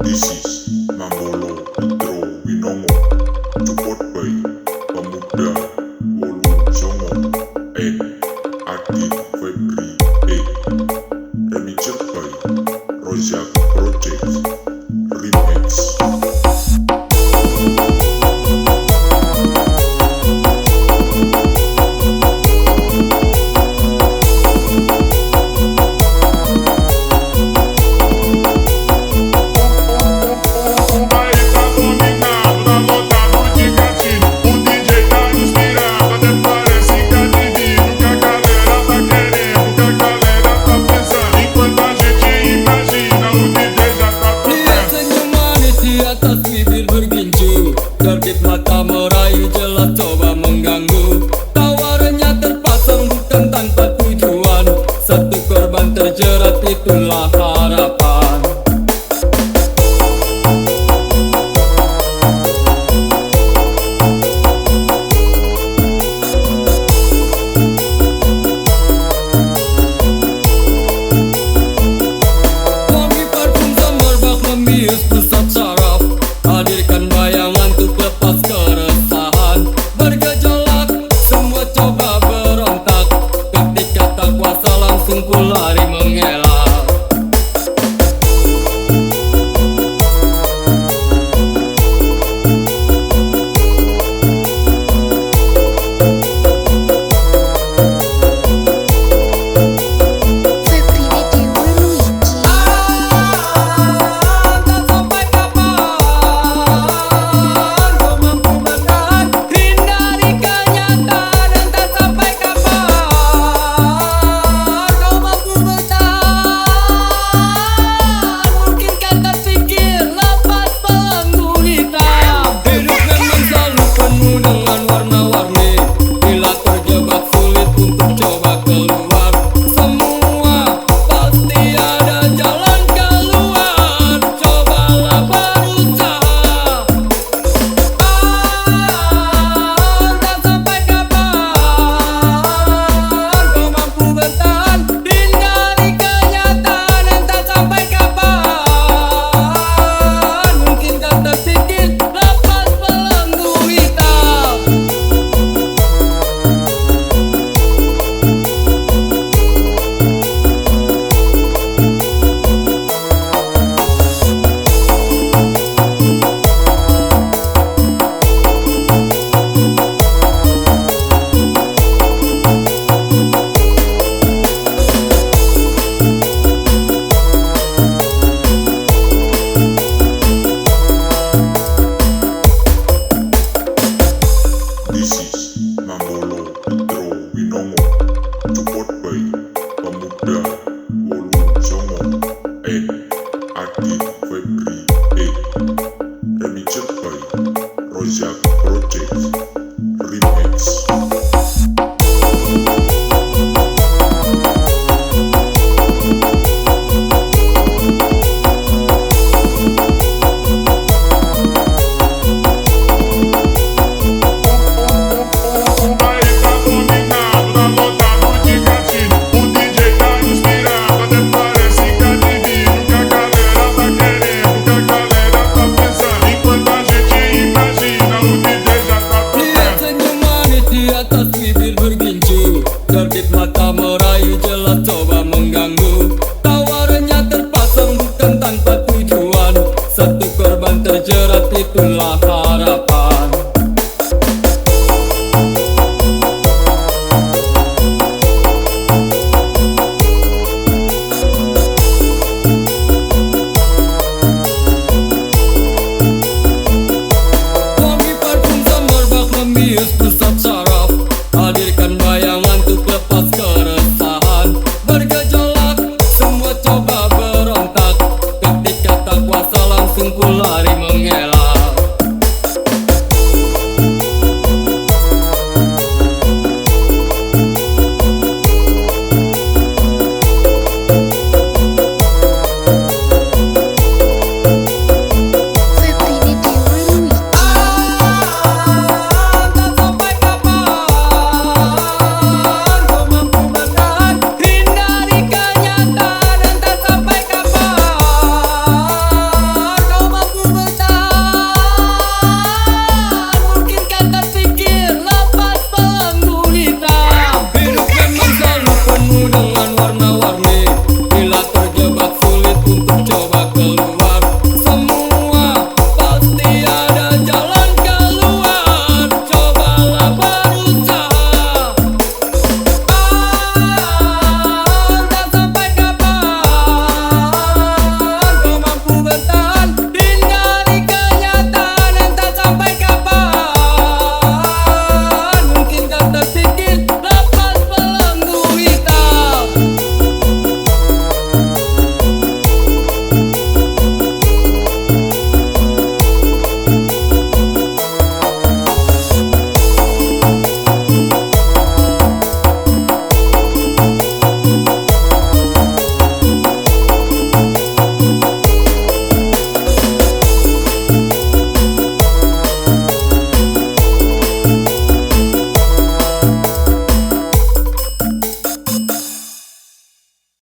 This is Mambolo Putra Winomo, support by Pemuda Wolu Songo and Adi Febri A. Remixed by Rojak Project Remix. Terbit mata merayu jelas coba mengganggu. Tawarannya terpasang bukan tanpa tujuan. Satu korban terjerat itulah harapan. Wangi parfum semerbak membius pusat saraf. Hadirkan bayangan untuk lepas keresahan. Bergejolak, semua coba berontak. Ketika tak kuasa langsung ku lari mengelak. This is Mambolo Putra Winomo, support by Pemuda Wolu Songo and Adi Febri A. Remixed by Rojak Project Remix. Terbit mata merayu jelas coba mengganggu. Tawarannya terpasang bukan tanpa tujuan. Satu korban terjerat itulah